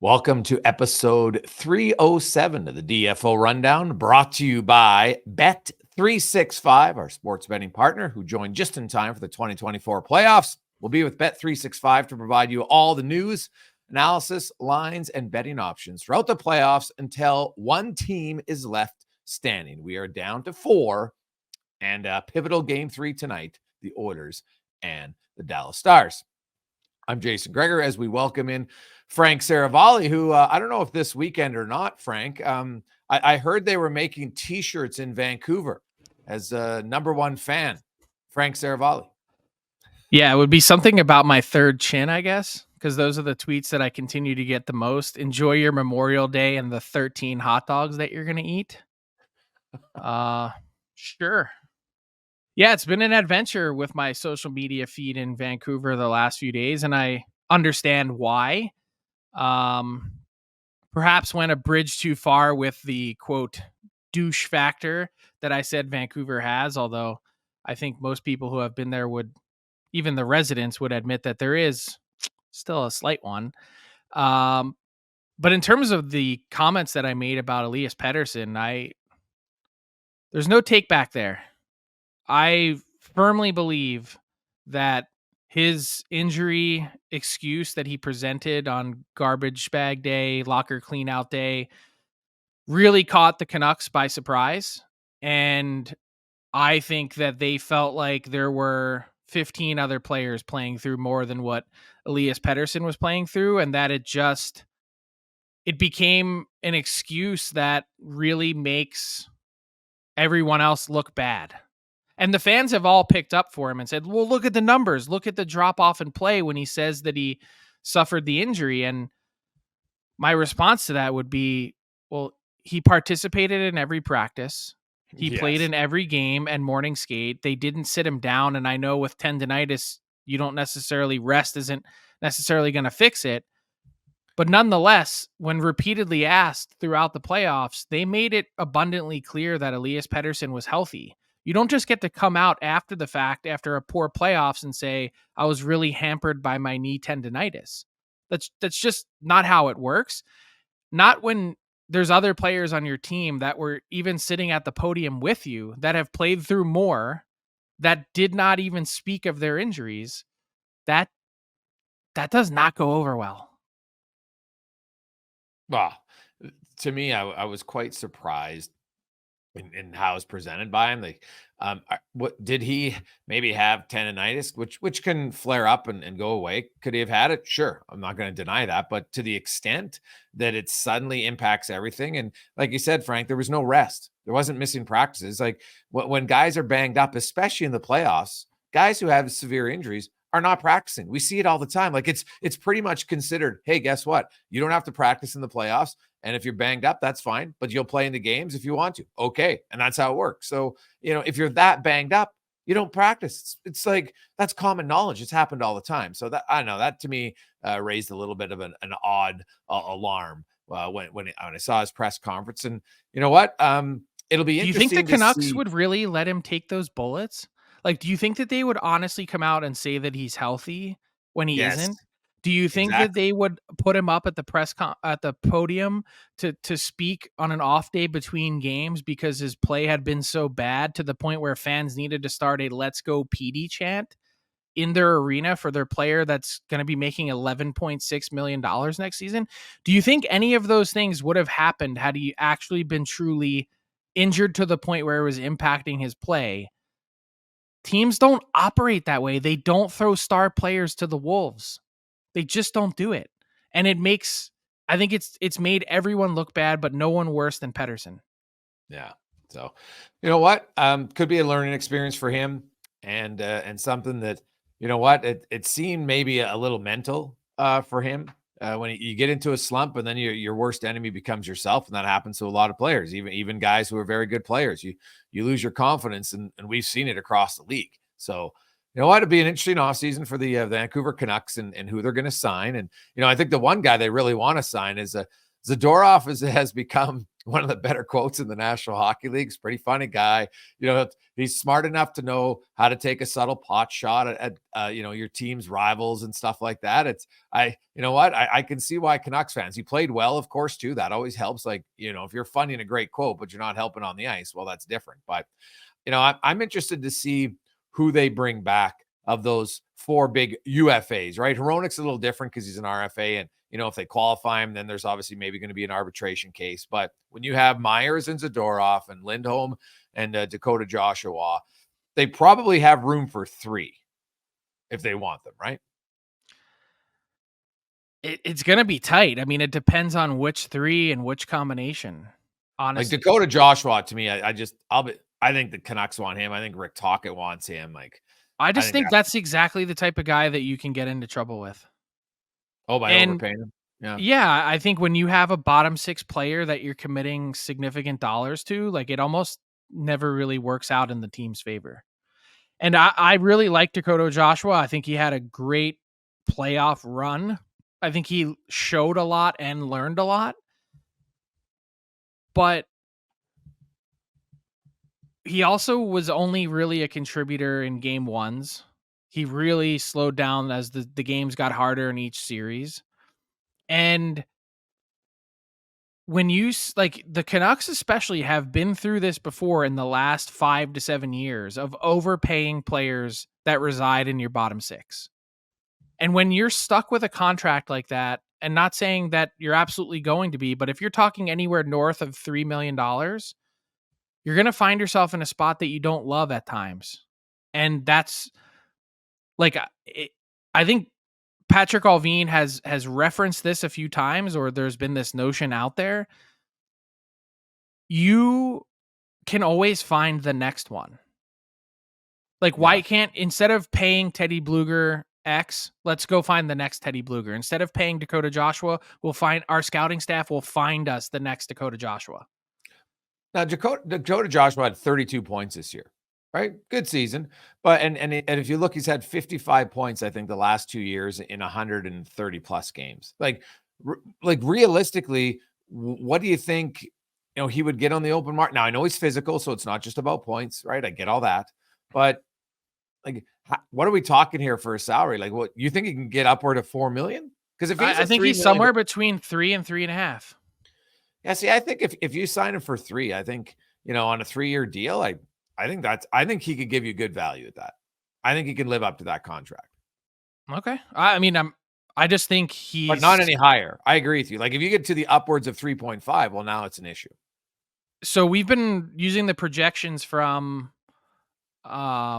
Welcome to episode 307 of the DFO Rundown, brought to you by Bet365, our sports betting partner, who joined just in time for the 2024 playoffs. We'll be with Bet365 to provide you all the news, analysis, lines, and betting options throughout the playoffs until one team is left standing. We are down to 4, and pivotal game 3 tonight, the Oilers and the Dallas Stars. I'm Jason Greger as we welcome in Frank Saravalli, who I don't know if this weekend or not, Frank. I heard they were making T-shirts in Vancouver as a number one fan. Frank Saravalli. Yeah, it would be something about my third chin, I guess, because those are the tweets that I continue to get the most. Enjoy your Memorial Day and the 13 hot dogs that you're going to eat. Sure. Yeah, it's been an adventure with my social media feed in Vancouver the last few days, and I understand why. Perhaps went a bridge too far with the, quote, douche factor that I said Vancouver has, although I think most people who have been there would, even the residents would admit that there is still a slight one. But in terms of the comments that I made about Elias Pettersson, there's no take back there. I firmly believe that his injury excuse that he presented on garbage bag day, locker clean out day, really caught the Canucks by surprise. And I think that they felt like there were 15 other players playing through more than what Elias Pettersson was playing through. And that it became an excuse that really makes everyone else look bad. And the fans have all picked up for him and said, well, look at the numbers. Look at the drop off in play when he says that he suffered the injury. And my response to that would be, well, he participated in every practice. He played in every game and morning skate. They didn't sit him down. And I know with tendonitis, you don't necessarily rest isn't necessarily going to fix it. But nonetheless, when repeatedly asked throughout the playoffs, they made it abundantly clear that Elias Pettersson was healthy. You don't just get to come out after the fact, after a poor playoffs, and say, I was really hampered by my knee tendonitis. That's just not how it works. Not when there's other players on your team that were even sitting at the podium with you that have played through more, that did not even speak of their injuries. That does not go over well. Well, to me, I was quite surprised in how it was presented by him. Like, what did he maybe have tendonitis, which can flare up and go away? Could he have had it? Sure. I'm not going to deny that, but to the extent that it suddenly impacts everything. And like you said, Frank, there was no rest. There wasn't missing practices. Like when guys are banged up, especially in the playoffs, guys who have severe injuries are not practicing. We see it all the time. Like it's pretty much considered, hey, guess what? You don't have to practice in the playoffs. And if you're banged up, that's fine, but you'll play in the games if you want to. Okay. And that's how it works. So, if you're that banged up, you don't practice. It's like, that's common knowledge. It's happened all the time. So that, I don't know, that to me raised a little bit of an odd alarm when I saw his press conference. And you know what? It'll be interesting. Do you think the Canucks would really let him take those bullets? Like, do you think that they would honestly come out and say that he's healthy when he isn't? Do you think that they would put him up at the at the podium to speak on an off day between games because his play had been so bad to the point where fans needed to start a "Let's Go PD" chant in their arena for their player that's going to be making $11.6 million next season? Do you think any of those things would have happened had he actually been truly injured to the point where it was impacting his play? Teams don't operate that way. They don't throw star players to the wolves. They just don't do it. And I think it's made everyone look bad, but no one worse than Pettersson. Yeah. So, you know what? Could be a learning experience for him and something that, you know what, it seemed maybe a little mental for him when you get into a slump and then your worst enemy becomes yourself. And that happens to a lot of players, even guys who are very good players. You lose your confidence and we've seen it across the league. So, you know what? It'd be an interesting offseason for the Vancouver Canucks and who they're going to sign. And, I think the one guy they really want to sign is Zadorov has become one of the better quotes in the National Hockey League. He's a pretty funny guy. He's smart enough to know how to take a subtle pot shot at your team's rivals and stuff like that. I can see why Canucks fans, he played well, of course, too. That always helps. Like, if you're funny and a great quote, but you're not helping on the ice, well, that's different. But, I'm interested to see who they bring back of those 4 big UFAs, right? Hronek's a little different because he's an RFA, and if they qualify him, then there's obviously maybe going to be an arbitration case. But when you have Myers and Zadorov and Lindholm and Dakota Joshua, they probably have room for 3 if they want them, right? It's going to be tight. I mean, it depends on which 3 and which combination. Honestly, like Dakota Joshua, to me, I think the Canucks want him. I think Rick Tocchet wants him. Like, I just think that's exactly the type of guy that you can get into trouble with. Oh, by overpaying him? Yeah, I think when you have a bottom 6 player that you're committing significant dollars to, like, it almost never really works out in the team's favor. And I really like Dakota Joshua. I think he had a great playoff run. I think he showed a lot and learned a lot. But he also was only really a contributor in game 1s. He really slowed down as the games got harder in each series. And when the Canucks especially have been through this before in the last 5 to 7 years of overpaying players that reside in your bottom 6. And when you're stuck with a contract like that, and not saying that you're absolutely going to be, but if you're talking anywhere north of $3 million, you're going to find yourself in a spot that you don't love at times. And that's like, I think Patrick Allvin has referenced this a few times, or there's been this notion out there. You can always find the next one. Like, why can't, instead of paying Teddy Bluger X, let's go find the next Teddy Bluger. Instead of paying Dakota Joshua, our scouting staff will find us the next Dakota Joshua. Now, Dakota Joshua had 32 points this year. Right? Good season. But, and if you look, he's had 55 points, I think, the last 2 years in 130 plus games. Like realistically, what do you think, he would get on the open market? Now, I know he's physical, so it's not just about points, right? I get all that. But like, what are we talking here for a salary? Like, what you think he can get upward of $4 million? Because if I think he's somewhere between 3 and 3.5. Yeah. See, I think if you sign him for 3, I think, on a 3-year deal, I think he could give you good value at that. I think he can live up to that contract. Okay. I mean, I just think he's, but not any higher. I agree with you. Like, if you get to the upwards of 3.5, well, now it's an issue. So we've been using the projections from AFP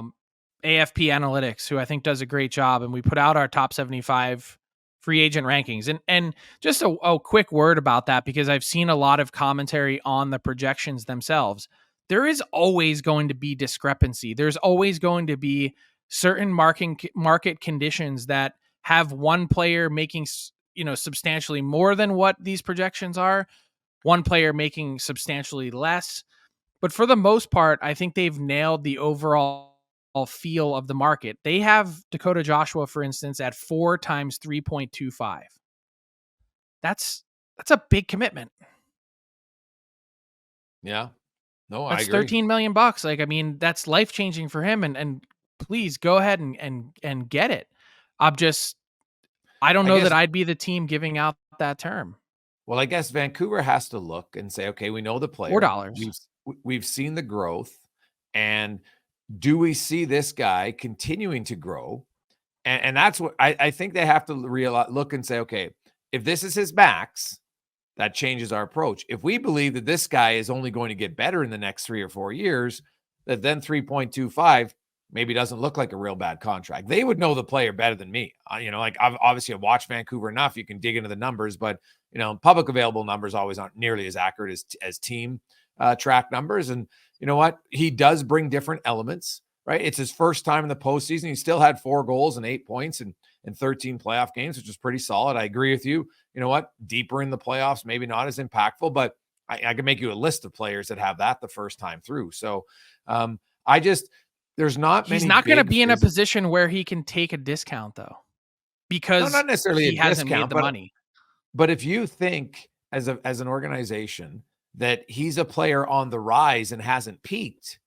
Analytics, who I think does a great job, and we put out our top 75 free agent rankings. And just a quick word about that, because I've seen a lot of commentary on the projections themselves. There is always going to be discrepancy. There's always going to be certain market conditions that have one player making, substantially more than what these projections are, one player making substantially less. But for the most part, I think they've nailed the overall feel of the market. They have Dakota Joshua, for instance, at 4 times 3.25. That's a big commitment. Yeah. No, that's I agree. $13 million. Like, I mean, that's life changing for him. And please go ahead and get it. I don't know that I'd be the team giving out that term. Well, I guess Vancouver has to look and say, okay, we know the player. $4. We've seen the growth, and do we see this guy continuing to grow? And that's what I think they have to look and say, okay, if this is his max, that changes our approach. If we believe that this guy is only going to get better in the next 3 or 4 years, that then 3.25 maybe doesn't look like a real bad contract. They would know the player better than me. Like, I've watched Vancouver enough. You can dig into the numbers, but public available numbers always aren't nearly as accurate as team track numbers. And you know what? He does bring different elements, right? It's his first time in the postseason. He still had 4 goals and 8 points in 13 playoff games, which is pretty solid. I agree with you. You know what? Deeper in the playoffs, maybe not as impactful, but I can make you a list of players that have that the first time through. So there's not many. He's not going to be in a position where he can take a discount, though, because not necessarily he hasn't made the money. But if you think as an organization that he's a player on the rise and hasn't peaked,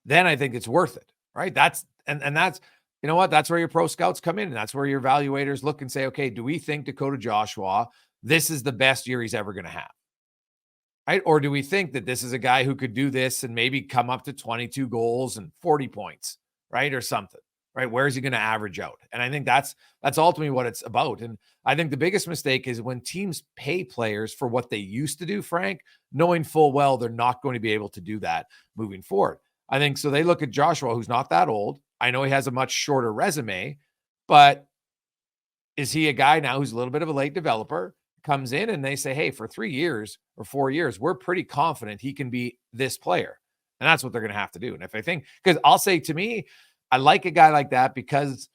then I think it's worth it, right? That's you know what? That's where your pro scouts come in, and that's where your evaluators look and say, okay, do we think Dakota Joshua, this is the best year he's ever going to have? Right? Or do we think that this is a guy who could do this and maybe come up to 22 goals and 40 points, right? Or something, right? Where is he going to average out? And I think that's ultimately what it's about. And I think the biggest mistake is when teams pay players for what they used to do, Frank, knowing full well they're not going to be able to do that moving forward. I think so. They look at Joshua, who's not that old. I know he has a much shorter resume, but is he a guy now who's a little bit of a late developer? Comes in and they say, hey, for 3 years or 4 years, we're pretty confident he can be this player. And that's what they're going to have to do. And if I think, because I'll say, to me, I like a guy like that because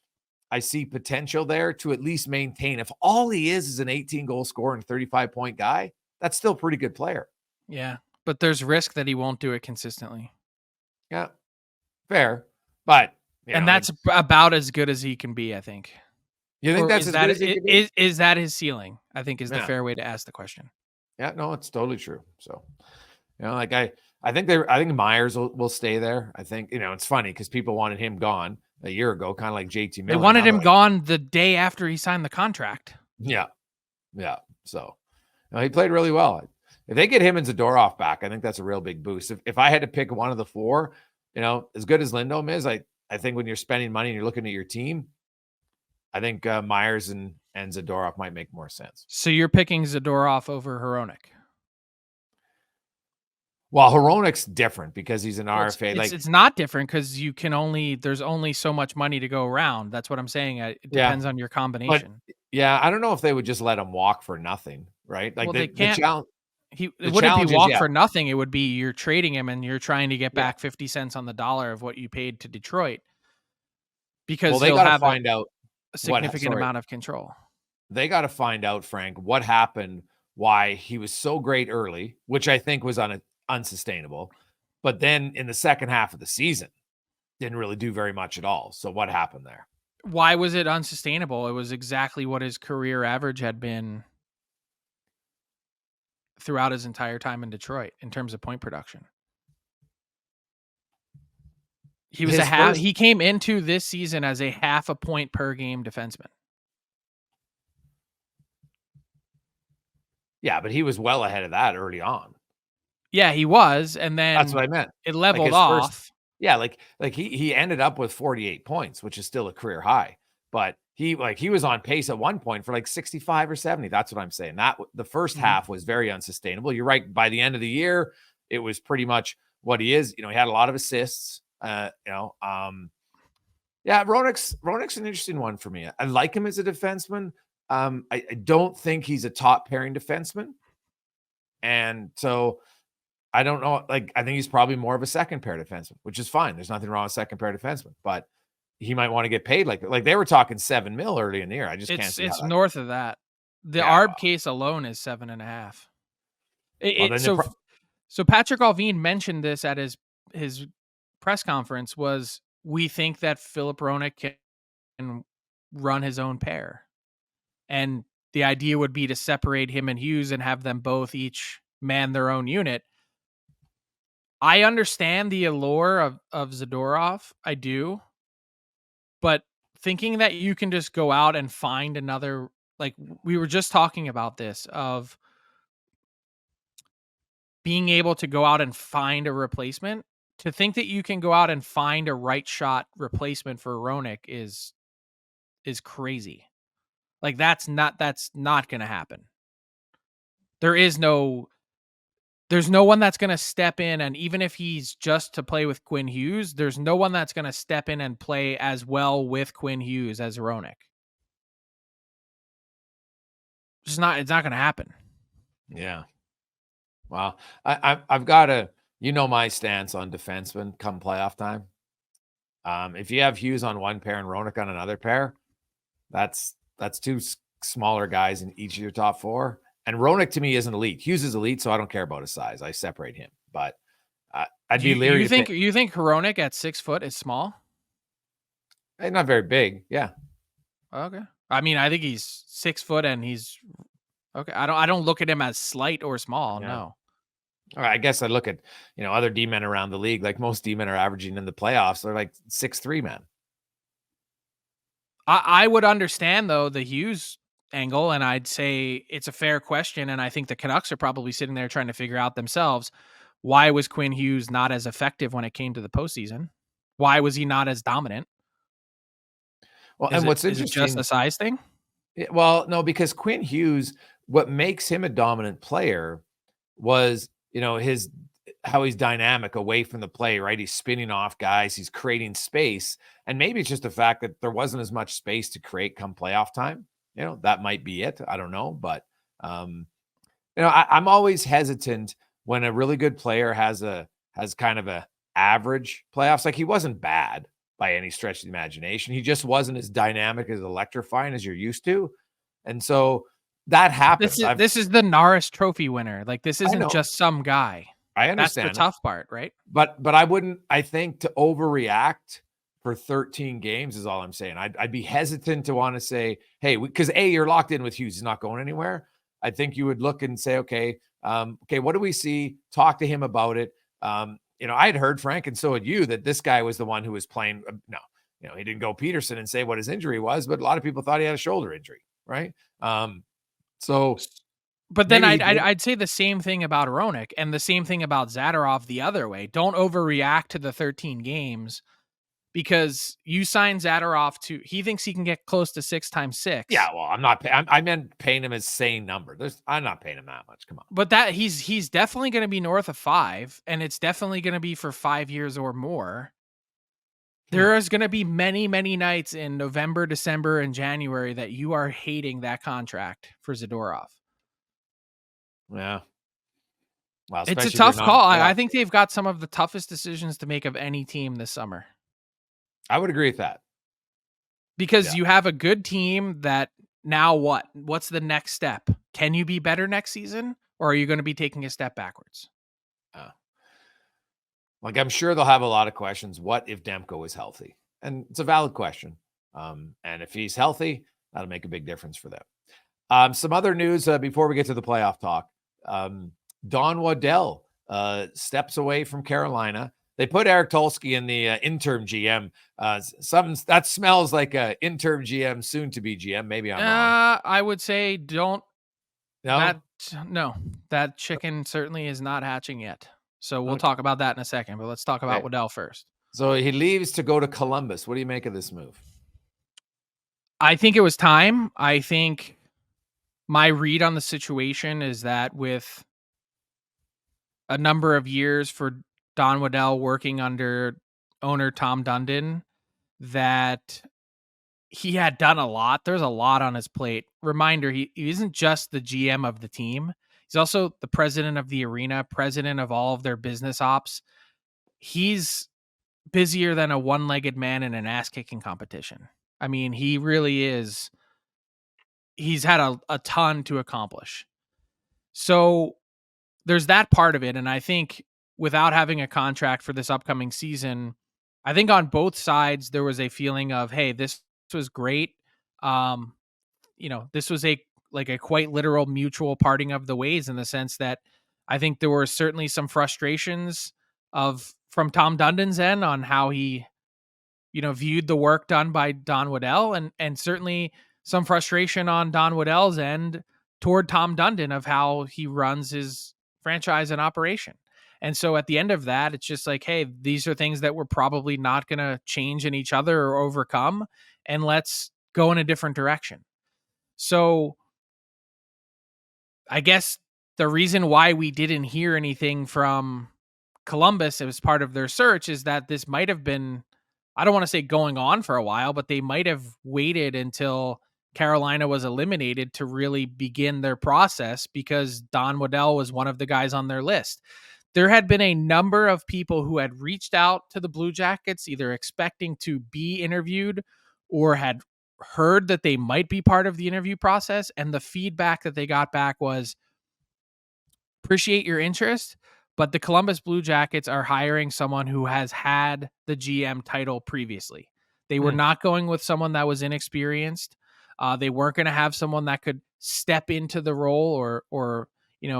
I see potential there to at least maintain. If all he is an 18 goal scorer and 35-point guy, that's still a pretty good player. Yeah. But there's risk that he won't do it consistently. Yeah. Fair. But, and that's about as good as he can be, I think. You think that's as good as he can be? Is that his ceiling? I think is the fair way to ask the question. Yeah, no, it's totally true. So, like I think Myers will stay there. I think, it's funny because people wanted him gone a year ago, kind of like JT Miller. They wanted him gone the day after he signed the contract. Yeah. Yeah. So, he played really well. If they get him and Zadorov back, I think that's a real big boost. If I had to pick one of the four, as good as Lindholm is, I think when you're spending money and you're looking at your team, I think Myers and Zadorov might make more sense. So you're picking Zadorov over Hronek? Well, Hronek's different because he's an RFA. It's not different because there's only so much money to go around. That's what I'm saying. It depends on your combination. But, I don't know if they would just let him walk for nothing, right? Like, they can't. The challenge. It wouldn't be walk for nothing. It would be you're trading him and you're trying to get back 50 cents on the dollar of what you paid to Detroit. Because they got to find out a significant amount of control. They got to find out, Frank, what happened, why he was so great early, which I think was unsustainable. But then in the second half of the season, didn't really do very much at all. So what happened there? Why was it unsustainable? It was exactly what his career average had been throughout his entire time in Detroit in terms of point production. He was he came into this season as a half a point per game defenseman. Yeah, but he was well ahead of that early on. Yeah, he was, and then that's what I meant. It leveled off. He ended up with 48 points, which is still a career high. But he was on pace at one point for 65 or 70. That's what I'm saying. That the first half was very unsustainable. You're right. By the end of the year, it was pretty much what he is. He had a lot of assists. Hronek's an interesting one for me. I like him as a defenseman. I don't think he's a top pairing defenseman. And so I don't know. I think he's probably more of a second pair defenseman, which is fine. There's nothing wrong with second pair defenseman, but he might want to get paid like they were talking $7 million early in the year. I just can't see it's north of that. The ARB case alone is 7.5. So Patrick Allvin mentioned this at his press conference was, we think that Filip Hronek can run his own pair. And the idea would be to separate him and Hughes and have them both each man their own unit. I understand the allure of Zadorov. I do. But thinking that you can just go out and find another, we were just talking about this, of being able to go out and find a replacement. To think that you can go out and find a right shot replacement for Hronek is crazy. That's not going to happen. There's no one that's going to step in, and even if he's just to play with Quinn Hughes, there's no one that's going to step in and play as well with Quinn Hughes as Hronek. It's not going to happen. Yeah. Well, I've got to, my stance on defensemen come playoff time. If you have Hughes on one pair and Hronek on another pair, that's two smaller guys in each of your top four. And Hronek to me isn't elite. Hughes is elite, so I don't care about his size. I separate him, but I'd be leery. You think Hronek at 6 foot is small? Not very big. Yeah. Okay. I mean, I think he's 6 foot and he's okay. I don't look at him as slight or small. Yeah. No. I guess I look at, other D-men around the league. Like most D-men are averaging in the playoffs. They're like 6'3" men. I would understand, though, the Hughes angle, and I'd say it's a fair question, and I think the Canucks are probably sitting there trying to figure out themselves, why was Quinn Hughes not as effective when it came to the postseason? Why was he not as dominant? Well, and what's is it just interesting, a size thing? well, no, because Quinn Hughes, what makes him a dominant player was, his how he's dynamic away from the play, right? He's spinning off guys, he's creating space. And maybe it's just the fact that there wasn't as much space to create come playoff time. That might be it. I don't know. But I'm always hesitant when a really good player has kind of a average playoffs. Like he wasn't bad by any stretch of the imagination. He just wasn't as dynamic, as electrifying as you're used to. And so that happens. This is the Norris Trophy winner. Like, this isn't know. just some guy. I That's understand the tough part, right? But I think to overreact for 13 games is all I'm saying. I'd be hesitant to want to say, hey, because you're locked in with Hughes. He's not going anywhere. I think you would look and say, okay, what do we see? Talk to him about it. I had heard, Frank, and so had you, that this guy was the one who was playing. No, he didn't go Pettersson and say what his injury was, but a lot of people thought he had a shoulder injury, right? But then I'd say the same thing about Hronek and the same thing about Zadorov the other way. Don't overreact to the 13 games, because you sign Zadorov he thinks he can get close to 6 times 6. Yeah, well, I meant paying him his sane number. I'm not paying him that much. Come on. But that he's definitely going to be north of 5, and it's definitely going to be for 5 years or more. There is going to be many, many nights in November, December, and January that you are hating that contract for Zadorov. Yeah. Well, it's a tough call. I think they've got some of the toughest decisions to make of any team this summer. I would agree with that. Because you have a good team that now what? What's the next step? Can you be better next season, or are you going to be taking a step backwards? Like, I'm sure they'll have a lot of questions. What if Demko is healthy? And it's a valid question. And if he's healthy, that'll make a big difference for them. Some other news before we get to the playoff talk. Don Waddell steps away from Carolina. They put Eric Tulsky in the interim GM. Something that smells like a interim GM, soon to be GM. Maybe I'm wrong. I would say don't. No, that chicken certainly is not hatching yet. So we'll talk about that in a second. But let's talk about Waddell first. So he leaves to go to Columbus. What do you make of this move? I think it was time. I think my read on the situation is that with a number of years for Don Waddell working under owner Tom Dundon, that he had done a lot. There's a lot on his plate. Reminder, he isn't just the GM of the team. He's also the president of the arena, president of all of their business ops. He's busier than a one-legged man in an ass-kicking competition. I mean, he really is. He's had a ton to accomplish. So there's that part of it. And I think without having a contract for this upcoming season, I think on both sides, there was a feeling of, hey, this was great. This was a quite literal mutual parting of the ways, in the sense that I think there were certainly some frustrations from Tom Dundon's end on how he, viewed the work done by Don Waddell, and certainly some frustration on Don Waddell's end toward Tom Dundon of how he runs his franchise and operation. And so at the end of that, it's just like, hey, these are things that we're probably not going to change in each other or overcome, and let's go in a different direction. So I guess the reason why we didn't hear anything from Columbus as part of their search is that this might have been, I don't want to say going on for a while, but they might have waited until Carolina was eliminated to really begin their process, because Don Waddell was one of the guys on their list. There had been a number of people who had reached out to the Blue Jackets, either expecting to be interviewed or had heard that they might be part of the interview process. And the feedback that they got back was, appreciate your interest, but the Columbus Blue Jackets are hiring someone who has had the GM title previously. They were not going with someone that was inexperienced. They weren't going to have someone that could step into the role or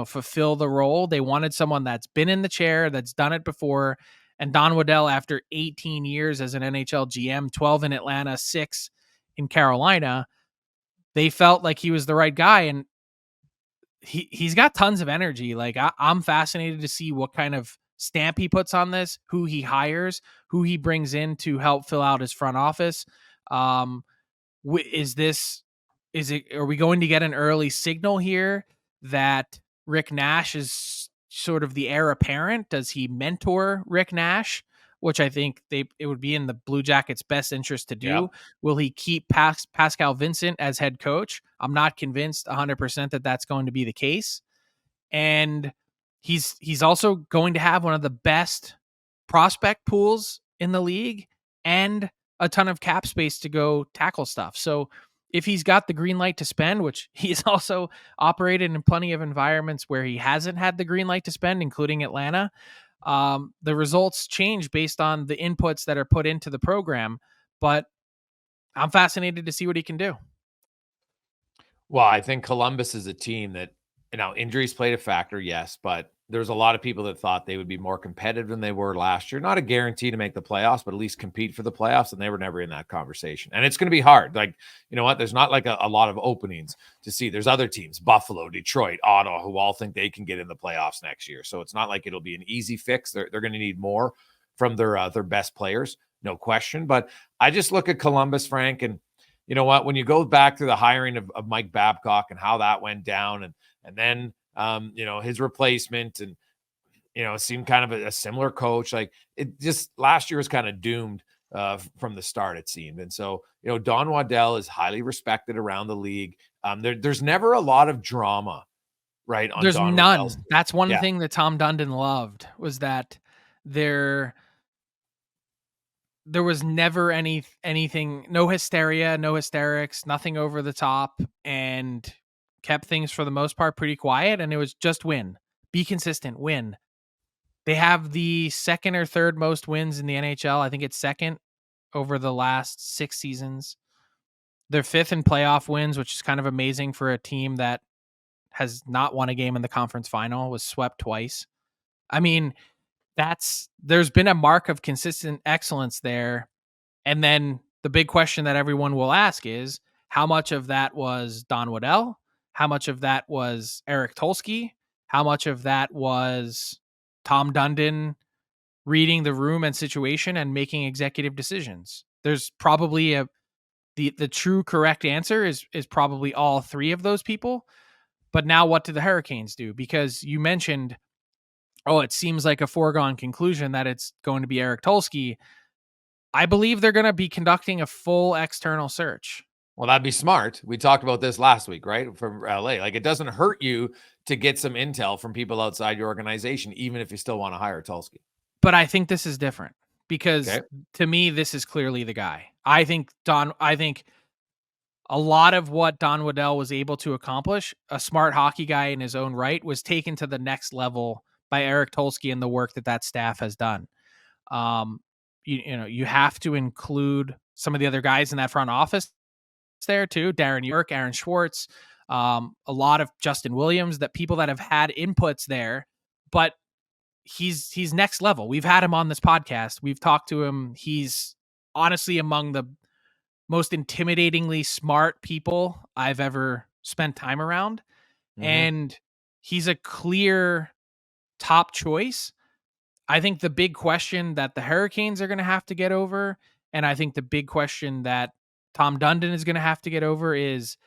fulfill the role. They wanted someone that's been in the chair, that's done it before. And Don Waddell, after 18 years as an NHL GM, 12 in Atlanta, 6 in Carolina, they felt like he was the right guy. And he's got tons of energy. Like I'm fascinated to see what kind of stamp he puts on this, who he hires, who he brings in to help fill out his front office. Are we going to get an early signal here that Rick Nash is sort of the heir apparent? Does he mentor Rick Nash, which I think it would be in the Blue Jackets' best interest to do? Yeah. Will he keep Pascal Vincent as head coach? I'm not convinced 100% that that's going to be the case. And he's also going to have one of the best prospect pools in the league and a ton of cap space to go tackle stuff. So if he's got the green light to spend, which he's also operated in plenty of environments where he hasn't had the green light to spend, including Atlanta, the results change based on the inputs that are put into the program. But I'm fascinated to see what he can do. Well, I think Columbus is a team that, injuries played a factor, yes, but there's a lot of people that thought they would be more competitive than they were last year. Not a guarantee to make the playoffs, but at least compete for the playoffs, and they were never in that conversation. And it's going to be hard. Like, you know what? There's not like a lot of openings to see. There's other teams, Buffalo, Detroit, Ottawa, who all think they can get in the playoffs next year. So it's not like it'll be an easy fix. They're going to need more from their best players, no question. But I just look at Columbus, Frank, and you know what? When you go back to the hiring of Mike Babcock and how that went down, and then his replacement, and it seemed kind of a similar coach. Like it just last year was kind of doomed from the start, it seemed. And so Don Waddell is highly respected around the league. There's never a lot of drama, right? There's Don none. Waddell's. That's one thing that Tom Dundon loved, was that there was never anything, no hysteria, no hysterics, nothing over the top, and kept things for the most part pretty quiet. And it was just win, be consistent, win. They have the second or third most wins in the NHL. I think it's second over the last 6 seasons. They're fifth in playoff wins, which is kind of amazing for a team that has not won a game in the conference final, was swept twice. I mean, there's been a mark of consistent excellence there. And then the big question that everyone will ask is, how much of that was Don Waddell? How much of that was Eric Tulsky? How much of that was Tom Dundon reading the room and situation and making executive decisions? There's probably the true correct answer is probably all three of those people. But now what do the Hurricanes do? Because you mentioned, it seems like a foregone conclusion that it's going to be Eric Tulsky. I believe they're going to be conducting a full external search. Well, that'd be smart. We talked about this last week, right? From LA. Like, it doesn't hurt you to get some intel from people outside your organization, even if you still want to hire Tulsky. But I think this is different because to me, this is clearly the guy. I think a lot of what Don Waddell was able to accomplish, a smart hockey guy in his own right, was taken to the next level by Eric Tulsky and the work that staff has done. You have to include some of the other guys in that front office there too. Darren York, Aaron Schwartz, a lot of Justin Williams, that people that have had inputs there, but he's next level. We've had him on this podcast. We've talked to him. He's honestly among the most intimidatingly smart people I've ever spent time around. Mm-hmm. And he's a clear top choice. I think the big question that the Hurricanes are going to have to get over, and I think the big question that Tom Dundon is going to have to get over, is,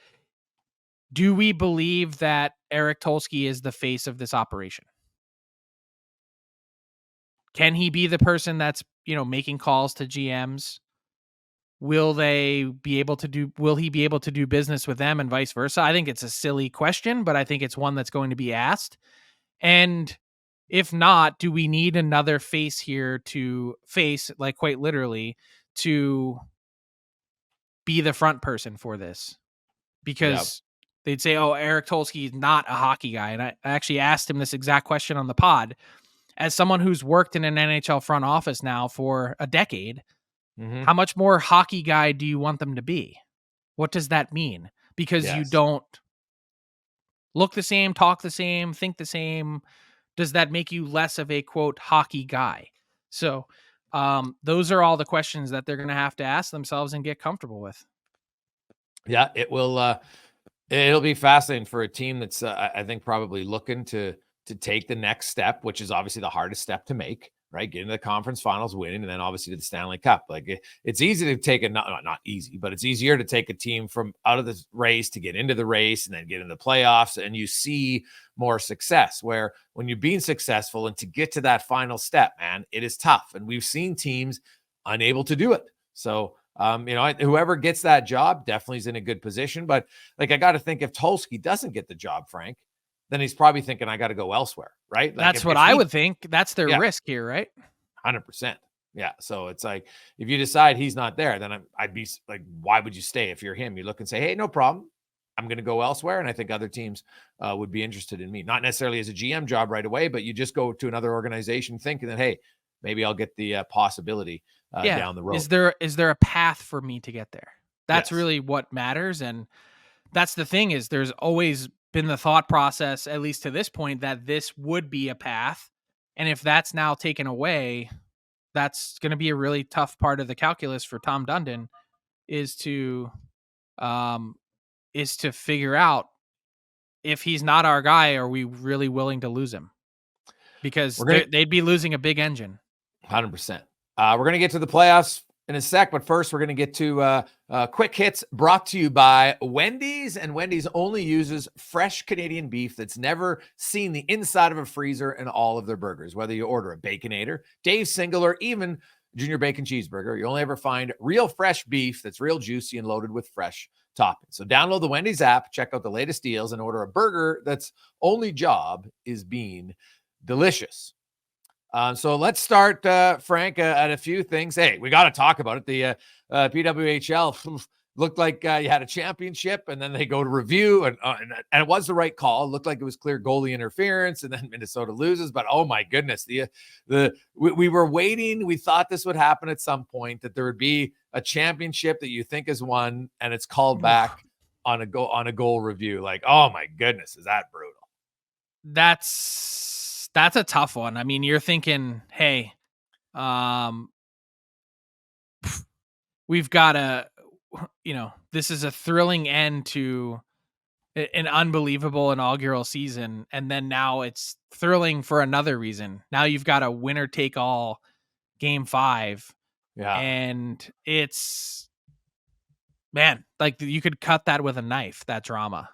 do we believe that Eric Tulsky is the face of this operation? Can he be the person that's, making calls to GMs? Will he be able to do business with them and vice versa? I think it's a silly question, but I think it's one that's going to be asked. And if not, do we need another face here to face, like quite literally, to be the front person for this? Because they'd say, Eric Tulsky is not a hockey guy. And I actually asked him this exact question on the pod. As someone who's worked in an NHL front office now for a decade, mm-hmm. How much more hockey guy do you want them to be? What does that mean? Because you don't look the same, talk the same, think the same? Does that make you less of a quote hockey guy? So those are all the questions that they're going to have to ask themselves and get comfortable with. Yeah, it will. It'll be fascinating for a team that's, I think, probably looking to take the next step, which is obviously the hardest step to make, right? Get into the conference finals, winning, and then obviously to the Stanley Cup. Like it's easy to take not easy, but it's easier to take a team from out of the race to get into the race and then get into the playoffs, and you see more success. Where when you're being successful and to get to that final step, man, it is tough, and we've seen teams unable to do it. So. Whoever gets that job definitely is in a good position. But like, I got to think if Tulski doesn't get the job, Frank, then he's probably thinking, I got to go elsewhere, right? Like That's what I would think. That's their risk here, right? 100%. Yeah. So it's like, if you decide he's not there, then I'd be like, why would you stay? If you're him, you look and say, hey, no problem. I'm going to go elsewhere. And I think other teams would be interested in me, not necessarily as a GM job right away, but you just go to another organization thinking that, hey, maybe I'll get the possibility down the road. Is there a path for me to get there? That's Yes. really what matters. And that's the thing, is there's always been the thought process, at least to this point, that this would be a path. And if that's now taken away, that's going to be a really tough part of the calculus for Tom Dundon, is to figure out, if he's not our guy, are we really willing to lose him? Because they'd be losing a big engine. 100%. We're going to get to the playoffs in a sec, but first we're going to get to quick hits brought to you by Wendy's. And Wendy's only uses fresh Canadian beef that's never seen the inside of a freezer in all of their burgers. Whether you order a Baconator, Dave's Single, or even Junior Bacon Cheeseburger, you only ever find real fresh beef that's real juicy and loaded with fresh toppings. So download the Wendy's app, check out the latest deals, and order a burger that's only job is being delicious. So let's start, Frank, at a few things. Hey, we got to talk about it. The PWHL looked like you had a championship, and then they go to review, and it was the right call. It looked like it was clear goalie interference, and then Minnesota loses. But oh my goodness, we were waiting. We thought this would happen at some point, that there would be a championship that you think is won, and it's called back on a goal review. Like, oh my goodness, is that brutal? That's a tough one. I mean, you're thinking, hey, we've got this is a thrilling end to an unbelievable inaugural season. And then now it's thrilling for another reason. Now you've got a winner take all game 5. Yeah. And it's, man, like you could cut that with a knife, that drama.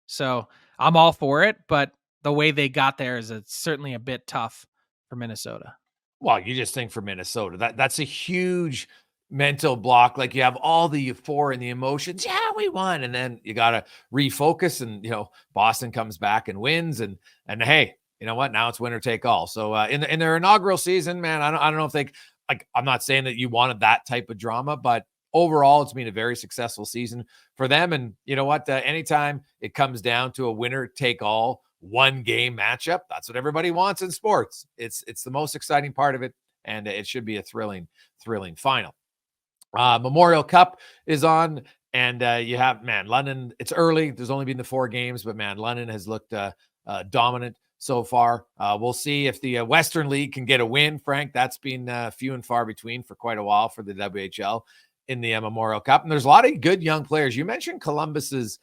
So I'm all for it, but the way they got there is certainly a bit tough for Minnesota. Well, you just think for Minnesota, that's a huge mental block. Like, you have all the euphoria and the emotions. Yeah, we won. And then you got to refocus, and, Boston comes back and wins, and hey, you know what? Now it's winner take all. So in their inaugural season, man, I don't know if I'm not saying that you wanted that type of drama, but overall, it's been a very successful season for them. And you know what? Anytime it comes down to a winner take all one game matchup, that's what everybody wants in sports. It's the most exciting part of it, and it should be a thrilling final. Memorial Cup is on, and you have, London. It's early. There's only been the 4 games, but London has looked dominant so far. We'll see if the Western League can get a win, Frank. That's been few and far between for quite a while for the WHL in the Memorial Cup. And there's a lot of good young players. You mentioned Columbus's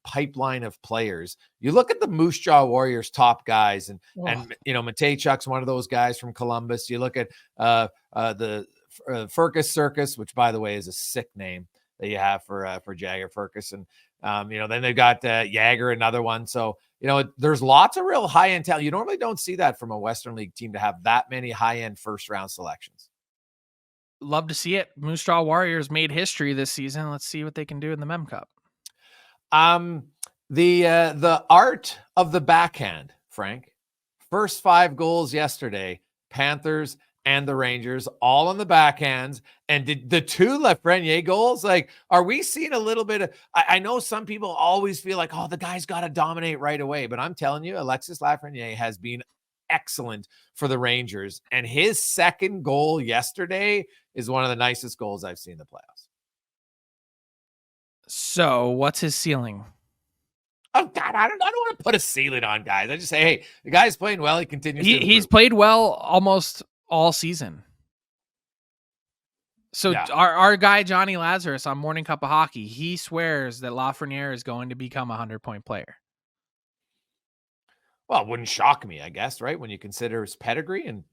pipeline of players. You look at the Moose Jaw Warriors top guys, and Matejchuk's one of those guys from Columbus. You look at the Furcus Circus, which, by the way, is a sick name that you have for Jagger Furcus, and then they've got Jagger, another one. So there's lots of real high end talent. You normally don't see that from a Western League team, to have that many high end first round selections. Love to see it. Moose Jaw Warriors made history this season. Let's see what they can do in the Mem Cup. The art of the backhand, Frank. First 5 goals yesterday, Panthers and the Rangers, all on the backhands. And did the 2 Lafreniere goals, like, are we seeing a little bit of, I know some people always feel like, oh, the guy's got to dominate right away. But I'm telling you, Alexis Lafreniere has been excellent for the Rangers. And his second goal yesterday is one of the nicest goals I've seen in the playoffs. So what's his ceiling? Oh God, I don't want to put a ceiling on guys. I just say, hey, the guy's playing well. He continues to improve. He's played well almost all season. So Yeah. our guy Johnny Lazarus on Morning Cup of Hockey, he swears that Lafreniere is going to become a 100-point player. Well, it wouldn't shock me, I guess, right? When you consider his pedigree, and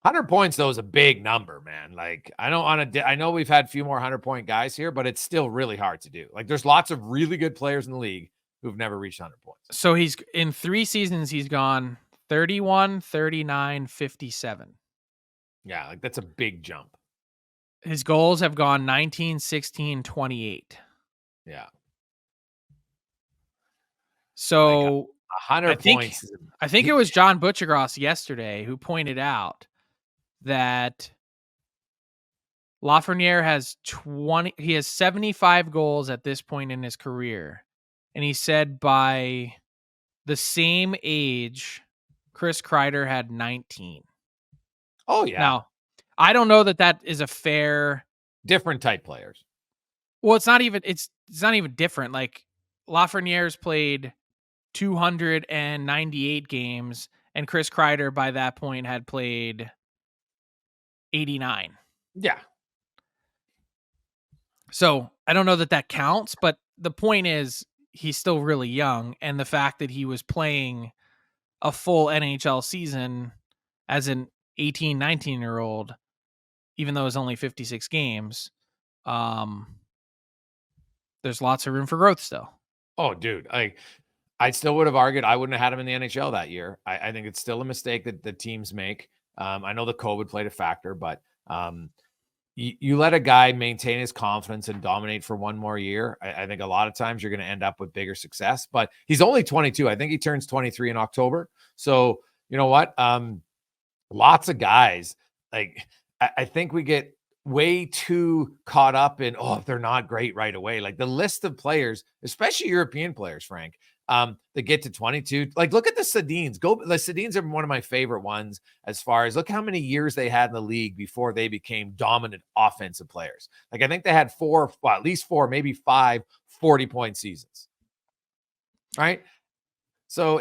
100 points, though, is a big number, man. Like, I know we've had a few more 100-point guys here, but it's still really hard to do. Like, there's lots of really good players in the league who've never reached 100 points. So he's in 3 seasons, he's gone 31, 39, 57. Yeah, like that's a big jump. His goals have gone 19, 16, 28. Yeah. So like 100 points. I think it was John Butchergross yesterday who pointed out that Lafreniere has 75 goals at this point in his career. And he said by the same age, Chris Kreider had 19. Oh, yeah. Now, I don't know that is a fair... Different type players. Well, it's not even different. Like, Lafreniere's played 298 games, and Chris Kreider by that point had played 89. Yeah. So I don't know that counts, but the point is he's still really young, and the fact that he was playing a full NHL season as an 18, 19-year-old, even though it's only 56 games, there's lots of room for growth still. Oh, dude. I still would have argued I wouldn't have had him in the NHL that year. I think it's still a mistake that the teams make. I know the COVID played a factor, but you let a guy maintain his confidence and dominate for one more year. I think a lot of times you're going to end up with bigger success, but he's only 22. I think he turns 23 in October. So you know what? Lots of guys, like, I think we get way too caught up in, if they're not great right away. Like the list of players, especially European players, Frank, that get to 22. Like, look at the Sedins. The Sedins are one of my favorite ones as far as look how many years they had in the league before they became dominant offensive players. Like, I think they had at least 4, maybe 5 40-point seasons. Right? So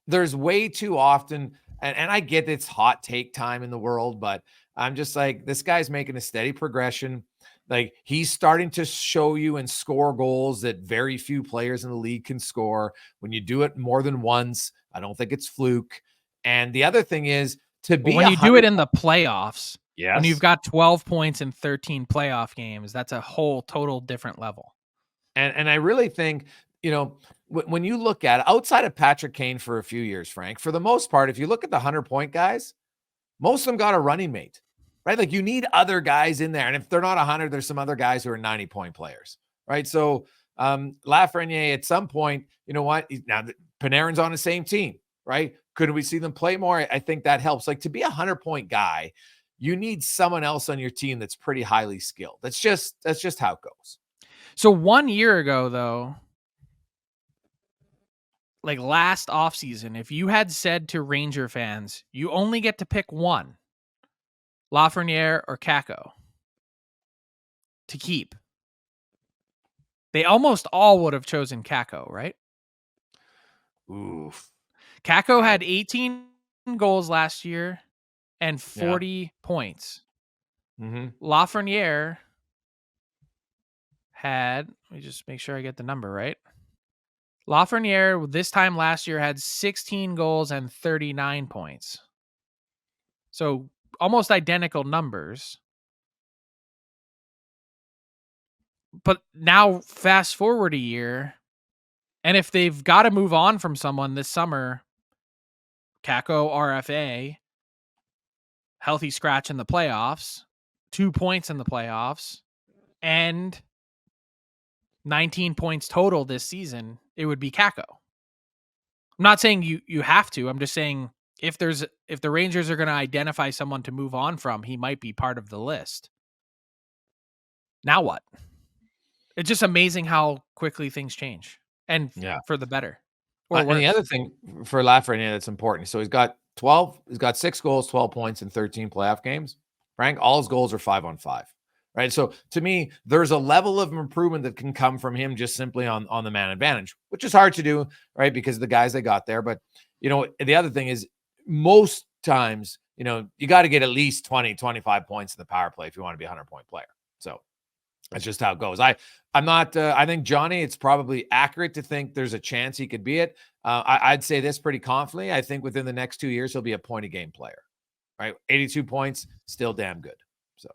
there's way too often, and I get it's hot take time in the world, but I'm just like, this guy's making a steady progression. Like, he's starting to show you and score goals that very few players in the league can score. When you do it more than once, I don't think it's fluke. And the other thing is when you do it in the playoffs, yes, when you've got 12 points in 13 playoff games, that's a whole total different level. And I really think, when you look at it, outside of Patrick Kane for a few years, Frank, for the most part, if you look at the 100-point guys, most of them got a running mate, right? Like, you need other guys in there. And if they're not 100, there's some other guys who are 90-point players, right? So Lafreniere, at some point, you know what? Now, Panarin's on the same team, right? Could we see them play more? I think that helps. Like, to be a 100-point guy, you need someone else on your team that's pretty highly skilled. That's just how it goes. So 1 year ago, though, like last offseason, if you had said to Ranger fans, you only get to pick one, Lafreniere or Kakko, to keep, they almost all would have chosen Kakko, right? Oof. Kakko had 18 goals last year and 40 points. Mm-hmm. Lafreniere had, let me just make sure I get the number right. Lafreniere this time last year had 16 goals and 39 points. So almost identical numbers. But now fast forward a year, and if they've got to move on from someone this summer, Kakko RFA, healthy scratch in the playoffs, 2 points in the playoffs, and 19 points total this season, it would be Kakko. I'm not saying you have to. I'm just saying if the Rangers are going to identify someone to move on from, he might be part of the list. Now what? It's just amazing how quickly things change, and for the better. And the other thing for Lafreniere that's important, so he's got 6 goals, 12 points in 13 playoff games. Frank, all his goals are 5-on-5. right? So to me, there's a level of improvement that can come from him just simply on the man advantage, which is hard to do, right? Because of the guys they got there. But, the other thing is most times, you got to get at least 20, 25 points in the power play if you want to be a 100-point player. So that's just how it goes. I'm not, I think Johnny, it's probably accurate to think there's a chance he could be it. I'd say this pretty confidently. I think within the next 2 years, he'll be a point a game player, right? 82 points, still damn good. So,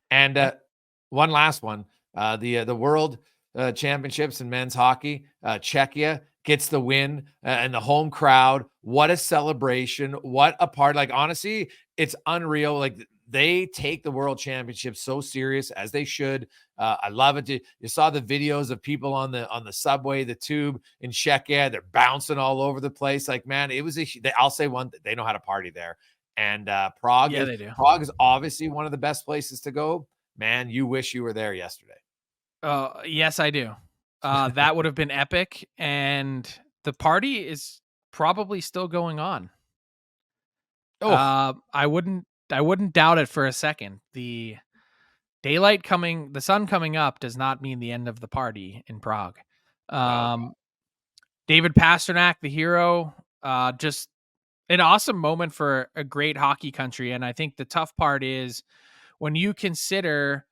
and one last one, the World Championships in men's hockey, Czechia gets the win and the home crowd. What a celebration. What a part. Like, honestly, it's unreal. Like, they take the World Championship so serious, as they should. I love it. You saw the videos of people on the subway, the tube in Czechia. They're bouncing all over the place. Like, man, it was I'll say one, they know how to party there. And Prague, Yeah, they do. Prague is obviously one of the best places to go. Man, you wish you were there yesterday. Yes, I do. That would have been epic, and the party is probably still going on. I wouldn't doubt it for a second. The sun coming up does not mean the end of the party in Prague. David Pastrnak, the hero, just an awesome moment for a great hockey country. And I think the tough part is when you consider,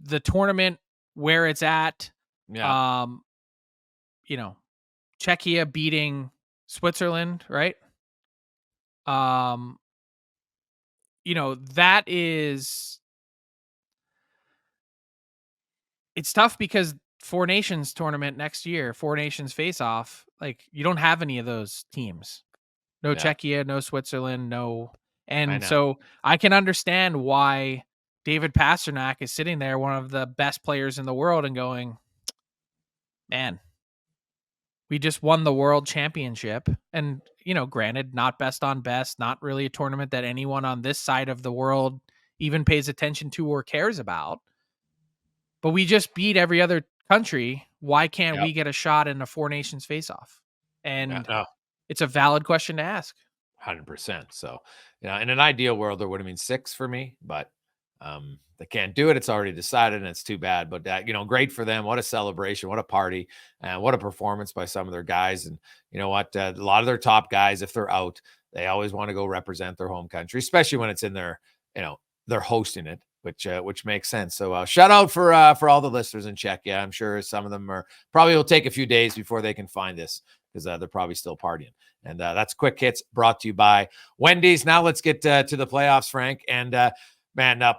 the tournament where it's at, Czechia beating Switzerland, right? That is, it's tough because Four Nations tournament next year, Four Nations face off, like, you don't have any of those teams. No Czechia, no Switzerland, no. And so I can understand why David Pastrnak is sitting there, one of the best players in the world, and going, man, we just won the world championship. And, granted, not best on best, not really a tournament that anyone on this side of the world even pays attention to or cares about. But we just beat every other country. Why can't we get a shot in a Four Nations face-off? And it's a valid question to ask. 100%. So, in an ideal world, there would have been 6 for me, but they can't do it. It's already decided, and it's too bad. But great for them. What a celebration! What a party! And what a performance by some of their guys. And you know what? A lot of their top guys, if they're out, they always want to go represent their home country, especially when it's in their, they're hosting it, which makes sense. So shout out for all the listeners in Czechia. I'm sure some of them probably will take a few days before they can find this, because they're probably still partying. And that's Quick Hits, brought to you by Wendy's. Now let's get to the playoffs, Frank. And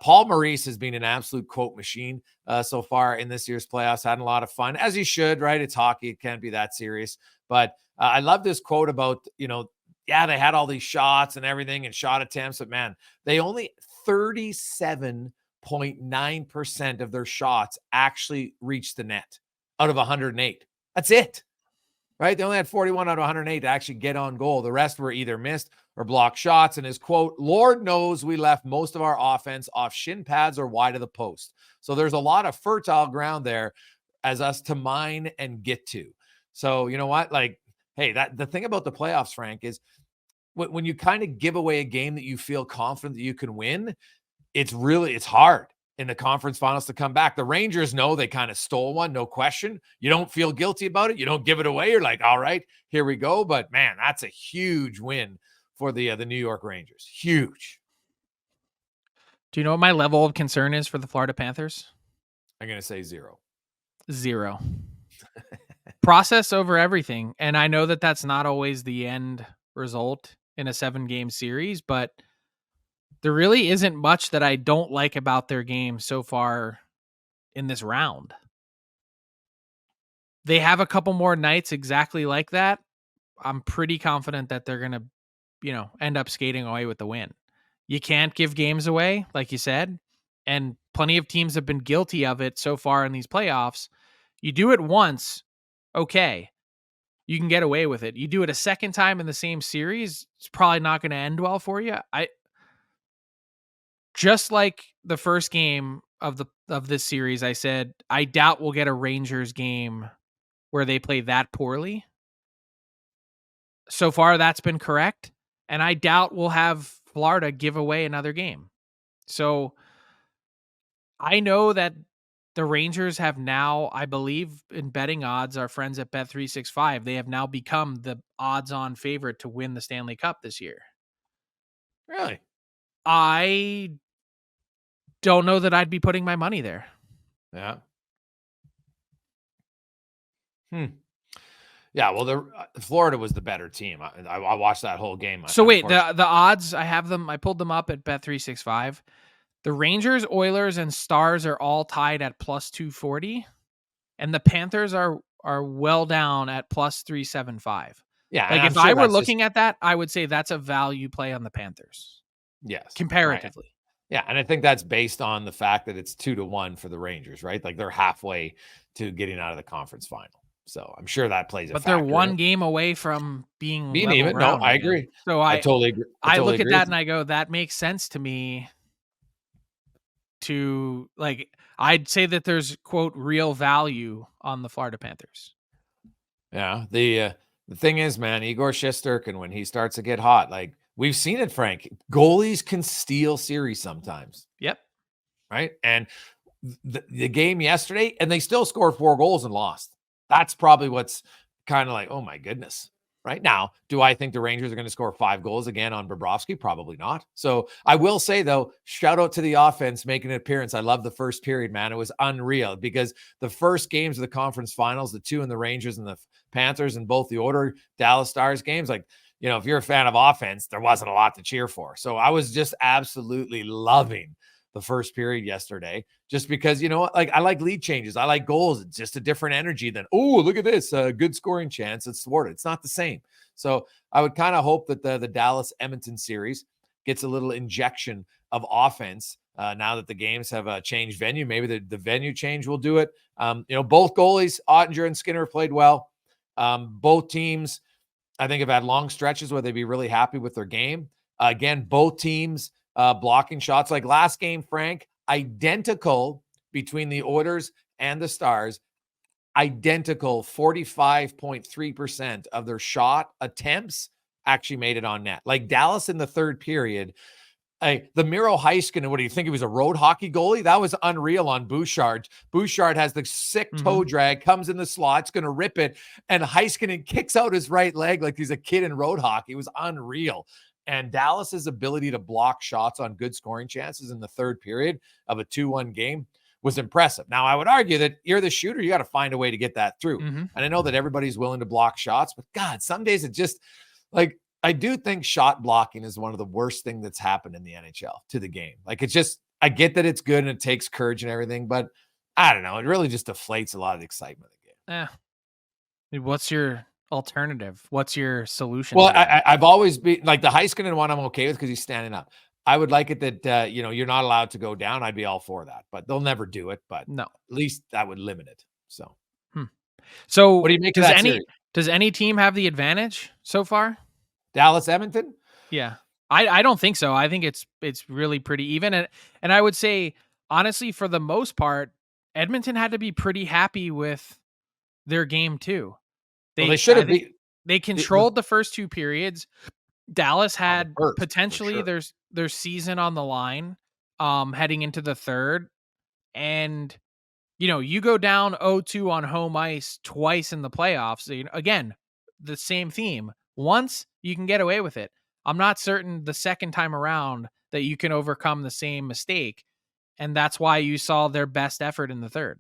Paul Maurice has been an absolute quote machine so far in this year's playoffs. Having a lot of fun, as he should, right? It's hockey. It can't be that serious. But I love this quote about, they had all these shots and everything and shot attempts, but man, they only 37.9% of their shots actually reached the net out of 108. That's it. Right? They only had 41 out of 108 to actually get on goal. The rest were either missed or blocked shots. And his quote, "Lord knows we left most of our offense off shin pads or wide of the post." So there's a lot of fertile ground there as us to mine and get to. So you know what? Like, hey, the thing about the playoffs, Frank, is when you kind of give away a game that you feel confident that you can win, it's hard in the conference finals to come back. The Rangers know they kind of stole one, no question. You don't feel guilty about it. You don't give it away. You're like, all right, here we go. But man, that's a huge win for the New York Rangers. Huge. Do you know what my level of concern is for the Florida Panthers? I'm going to say 0. Process over everything. And I know that that's not always the end result in a 7-game series, but there really isn't much that I don't like about their game so far in this round. They have a couple more nights exactly like that. I'm pretty confident that they're going to, end up skating away with the win. You can't give games away, like you said, and plenty of teams have been guilty of it so far in these playoffs. You do it once, okay, you can get away with it. You do it a second time in the same series, it's probably not going to end well for you. Just like the first game of this series, I said, I doubt we'll get a Rangers game where they play that poorly. So far, that's been correct. And I doubt we'll have Florida give away another game. So I know that the Rangers have now, I believe in betting odds, our friends at Bet365, they have now become the odds-on favorite to win the Stanley Cup this year. Really? I don't know that I'd be putting my money there. Yeah. Yeah, well, Florida was the better team. I watched that whole game. So wait, the odds, I have them, I pulled them up at Bet365. The Rangers, Oilers, and Stars are all tied at plus 240, and the Panthers are well down at plus 375. Yeah, Like if I were looking at that, I would say that's a value play on the Panthers. Yes, comparatively. Right. Yeah, and I think that's based on the fact that it's 2-1 for the Rangers, right? Like they're halfway to getting out of the conference final. So I'm sure that plays a factor. But they're one game away from being even. No, I agree. So I totally agree. I look at that and I go, that makes sense to me. To like, I'd say that there's quote real value on the Florida Panthers. Yeah, the thing is, man, Igor Shesterkin, when he starts to get hot, like we've seen it, Frank, goalies can steal series sometimes. Yep. Right. And the game yesterday, and they still scored 4 goals and lost. That's probably what's kind of like, oh my goodness. Right now, do I think the Rangers are going to score 5 goals again on Bobrovsky? Probably not. So I will say, though, shout out to the offense making an appearance. I love the first period, man. It was unreal because the first games of the conference finals, the 2 in the Rangers and the Panthers and both the Order Dallas Stars games, like, you know, if you're a fan of offense, there wasn't a lot to cheer for. So I was just absolutely loving the first period yesterday, just because, you know what, like I like lead changes. I like goals. It's just a different energy than, oh, look at this, good scoring chance. It's thwarted. It's not the same. So I would kind of hope that the Dallas Edmonton series gets a little injection of offense now that the games have changed venue. Maybe the venue change will do it. You know, both goalies, Ottinger and Skinner, played well. Both teams, I think, have had long stretches where they'd be really happy with their game. Again, both teams blocking shots. Like last game, Frank, identical between the Oilers and the Stars. Identical 45.3% of their shot attempts actually made it on net. Like Dallas in the third period, the Miro Heiskanen, what do you think? He was a road hockey goalie? That was unreal on Bouchard. Bouchard has the sick toe drag, comes in the slot, it's going to rip it, and Heiskanen kicks out his right leg like he's a kid in road hockey. It was unreal. And Dallas's ability to block shots on good scoring chances in the third period of a 2-1 game was impressive. Now, I would argue that you're the shooter. You got to find a way to get that through. And I know that everybody's willing to block shots, but God, some days it just like, I do think shot blocking is one of the worst things that's happened in the NHL to the game. Like it's just, I get that it's good and it takes courage and everything, but I don't know. It really just deflates a lot of the excitement of the game. Yeah. What's your alternative? What's your solution? Well, I've always been like the Heiskanen one I'm okay with because he's standing up. I would like it that, you know, you're not allowed to go down. I'd be all for that, but they'll never do it. But no, at least that would limit it. So, so what do you make of that series? Does any team have the advantage so far? Dallas, Edmonton? Yeah. I don't think so. I think it's really pretty even. And I would say, honestly, for the most part, Edmonton had to be pretty happy with their game too. They should have been. They controlled the first 2 periods. Dallas had potentially their season on the line heading into the third. And, you know, you go down 0-2 on home ice twice in the playoffs. So, you know, again, the same theme. Once, you can get away with it. I'm not certain the second time around that you can overcome the same mistake. And that's why you saw their best effort in the third.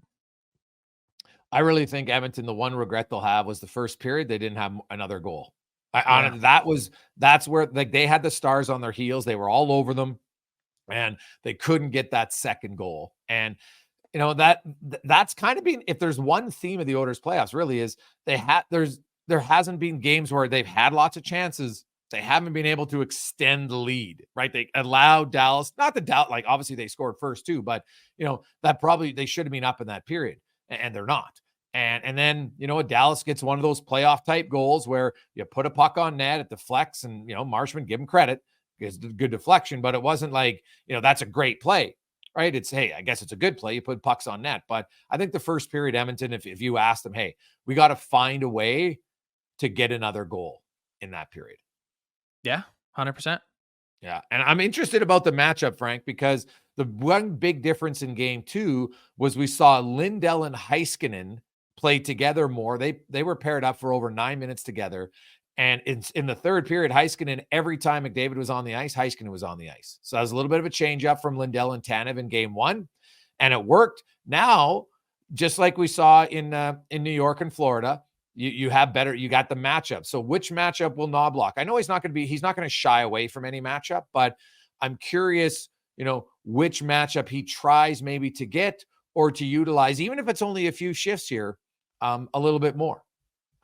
I really think Edmonton, the one regret they'll have was the first period. They didn't have another goal. That's where like they had the Stars on their heels. They were all over them and they couldn't get that second goal. And, you know, that's kind of been, if there's one theme of the Oilers playoffs really is there hasn't been games where they've had lots of chances. They haven't been able to extend the lead, right? They allowed Dallas, not the doubt, like obviously they scored first too, but you know, that probably they should have been up in that period and they're not. And then, you know, Dallas gets one of those playoff type goals where you put a puck on net, it deflects, and, you know, Marchman, give him credit because it's a good deflection, but it wasn't like, you know, that's a great play, right? It's, hey, I guess it's a good play. You put pucks on net. But I think the first period, Edmonton, if you ask them, hey, we got to find a way to get another goal in that period. Yeah, 100%. Yeah. And I'm interested about the matchup, Frank, because the one big difference in game 2 was we saw Lindell and Heiskanen play together more. They were paired up for over 9 minutes together. And in the third period, Heiskanen, every time McDavid was on the ice, Heiskanen was on the ice. So that was a little bit of a change up from Lindell and Tanev in game 1. And it worked. Now, just like we saw in New York and Florida, you got the matchup. So which matchup will Knoblauch? I know he's not going to shy away from any matchup, but I'm curious, which matchup he tries maybe to get or to utilize, even if it's only a few shifts here, a little bit more.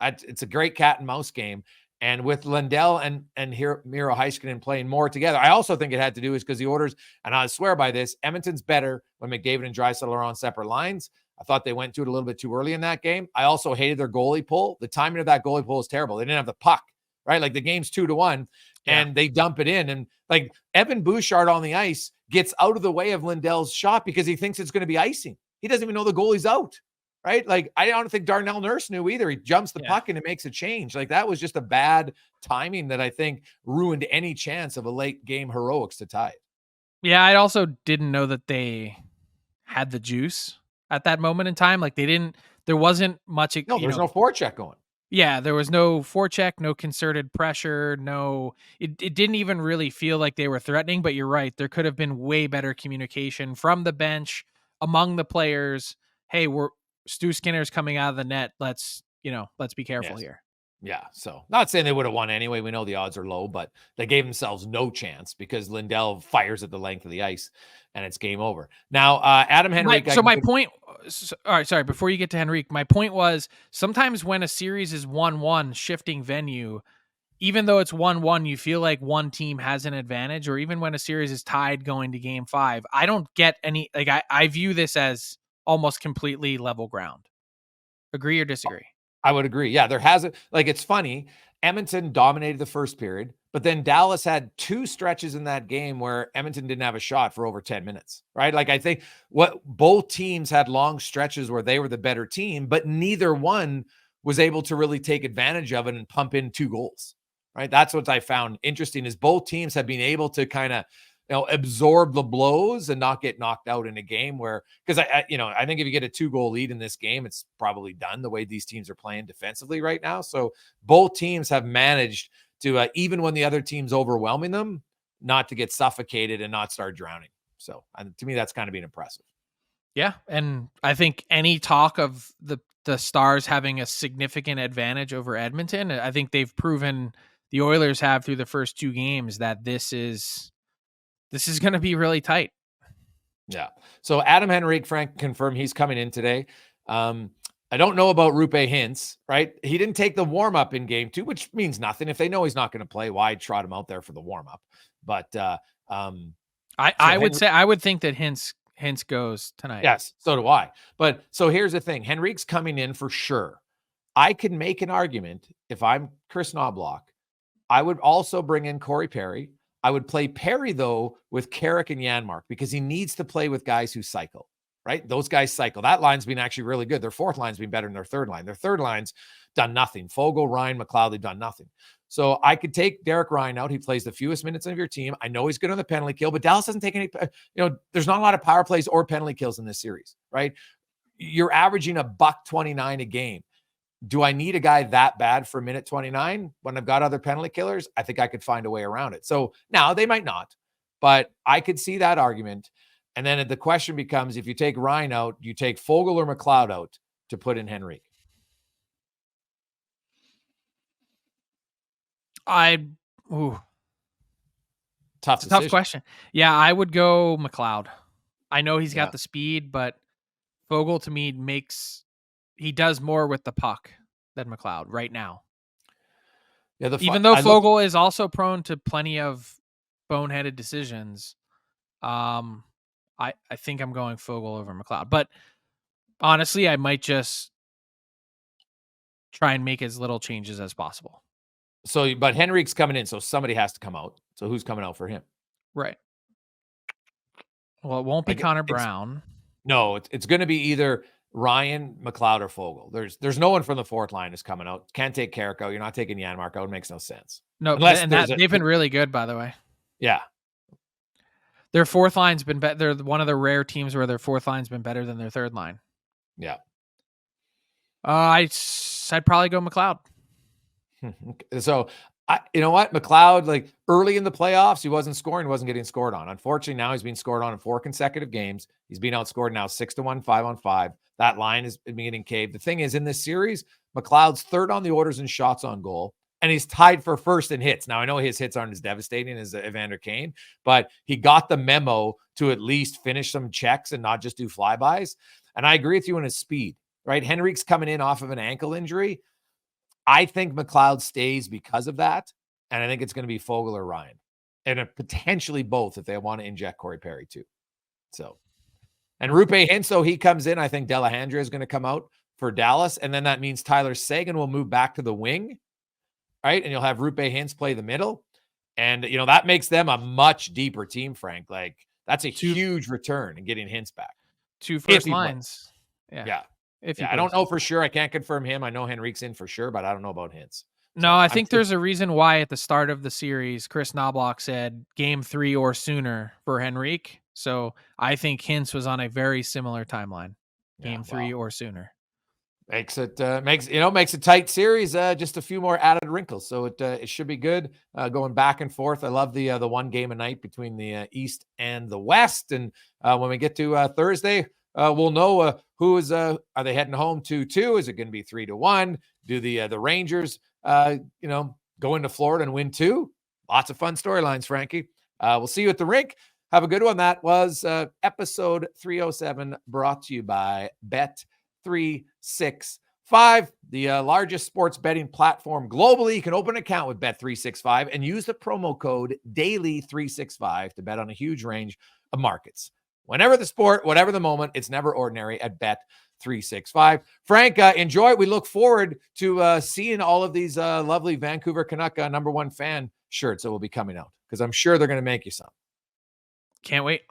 It's a great cat and mouse game. And with Lindell and Miro Heiskanen playing more together, I also think it had to do is because the orders, and I swear by this, Edmonton's better when McDavid and Draisaitl are on separate lines. I thought they went to it a little bit too early in that game. I also hated their goalie pull. The timing of that goalie pull is terrible. They didn't have the puck, right? Like the game's 2-1 and they dump it in. And like Evan Bouchard on the ice gets out of the way of Lindell's shot because he thinks it's going to be icing. He doesn't even know the goalie's out, right? Like I don't think Darnell Nurse knew either. He jumps the puck and it makes a change. Like that was just a bad timing that I think ruined any chance of a late game heroics to tie it. Yeah, I also didn't know that they had the juice at that moment in time. Like there wasn't much. No, there's no forecheck going. Yeah, there was no forecheck, no concerted pressure, it didn't even really feel like they were threatening, but you're right. There could have been way better communication from the bench among the players. Hey, Stu Skinner's coming out of the net. Let's be careful here. Yeah. So not saying they would have won anyway. We know the odds are low, but they gave themselves no chance because Lindell fires at the length of the ice and it's game over. Now, Adam Henrique. My point. All right. Sorry. Before you get to Henrique, my point was sometimes when a series is 1-1 shifting venue, even though it's 1-1, you feel like one team has an advantage, or even when a series is tied going to game 5, I don't get any, like I view this as almost completely level ground. Agree or disagree? I would agree. Yeah, there hasn't, like, it's funny. Edmonton dominated the first period, but then Dallas had 2 stretches in that game where Edmonton didn't have a shot for over 10 minutes, right? Like, I think what both teams had long stretches where they were the better team, but neither one was able to really take advantage of it and pump in 2 goals, right? That's what I found interesting is both teams have been able to kind of, absorb the blows and not get knocked out in a game where, because I think if you get a 2-goal lead in this game, it's probably done the way these teams are playing defensively right now. So both teams have managed to, even when the other team's overwhelming them, not to get suffocated and not start drowning. So to me, that's kind of been impressive. Yeah. And I think any talk of the Stars having a significant advantage over Edmonton, I think they've proven, the Oilers have through the first 2 games, that this is going to be really tight. Yeah. So Adam Henrique, Frank, confirmed he's coming in today. I don't know about Roope Hintz, right? He didn't take the warm-up in game 2, which means nothing. If they know he's not going to play, why trot him out there for the warm-up? But I would think that Hintz goes tonight. Yes, so do I. But so here's the thing. Henrique's coming in for sure. I can make an argument if I'm Chris Knoblauch. I would also bring in Corey Perry. I would play Perry, though, with Carrick and Janmark because he needs to play with guys who cycle, right? Those guys cycle. That line's been actually really good. Their fourth line's been better than their third line. Their third line's done nothing. Fogle, Ryan, McLeod, they've done nothing. So I could take Derek Ryan out. He plays the fewest minutes of your team. I know he's good on the penalty kill, but Dallas doesn't take any, there's not a lot of power plays or penalty kills in this series, right? You're averaging $129 a game. Do I need a guy that bad for minute 29 when I've got other penalty killers? I think I could find a way around it. So now they might not, but I could see that argument. And then the question becomes, if you take Ryan out, you take Fogle or McLeod out to put in Henrique. Tough question. Yeah, I would go McLeod. I know he's got the speed, but Fogle to me he does more with the puck than McLeod right now. Yeah, even though Fogle is also prone to plenty of boneheaded decisions, I think I'm going Fogle over McLeod. But honestly, I might just try and make as little changes as possible. So, but Henrique's coming in, so somebody has to come out. So who's coming out for him? Right. Well, it won't be Connor Brown. No, it's going to be either Ryan, McLeod, or Fogle. There's no one from the fourth line is coming out. Can't take Carrick out. You're not taking Janmark out. It makes no sense. No, they've been really good, by the way. Yeah. Their fourth line's been better. They're one of the rare teams where their fourth line's been better than their third line. Yeah. I'd probably go McLeod. So, you know what? McLeod, like early in the playoffs, he wasn't scoring, wasn't getting scored on. Unfortunately, now he's being scored on in 4 consecutive games. He's being outscored now 6-1, 5-on-5. That line is getting caved. The thing is, in this series, McLeod's third on the orders in shots on goal, and he's tied for first in hits. Now, I know his hits aren't as devastating as Evander Kane, but he got the memo to at least finish some checks and not just do flybys. And I agree with you on his speed, right? Henrique's coming in off of an ankle injury. I think McLeod stays because of that, and I think it's going to be Foegele or Ryan, and potentially both if they want to inject Corey Perry too. So, and Roope Hintz, so he comes in. I think Dellandrea is going to come out for Dallas, and then that means Tyler Seguin will move back to the wing, right? And you'll have Roope Hintz play the middle, and that makes them a much deeper team. Frank, like that's a huge return in getting Hintz back. 2 first lines, yeah. I don't know for sure. I can't confirm him. I know Henrique's in for sure, but I don't know about Hintz. No, I think there's a reason why at the start of the series, Chris Knobloch said game 3 or sooner for Henrique. So I think Hintz was on a very similar timeline, game 3 or sooner. Makes a tight series. Just a few more added wrinkles, so it should be good. Going back and forth. I love the one game a night between the East and the West. And when we get to Thursday, we'll know who is. Are they heading home 2-2? Is it going to be 3-1? Do the Rangers, go into Florida and win 2? Lots of fun storylines, Frankie. We'll see you at the rink. Have a good one. That was episode 307, brought to you by Bet365, the largest sports betting platform globally. You can open an account with Bet365 and use the promo code DAILY365 to bet on a huge range of markets. Whenever the sport, whatever the moment, it's never ordinary at Bet365. Frank, enjoy it. We look forward to seeing all of these lovely Vancouver Canuck #1 fan shirts that will be coming out, because I'm sure they're going to make you some. Can't wait.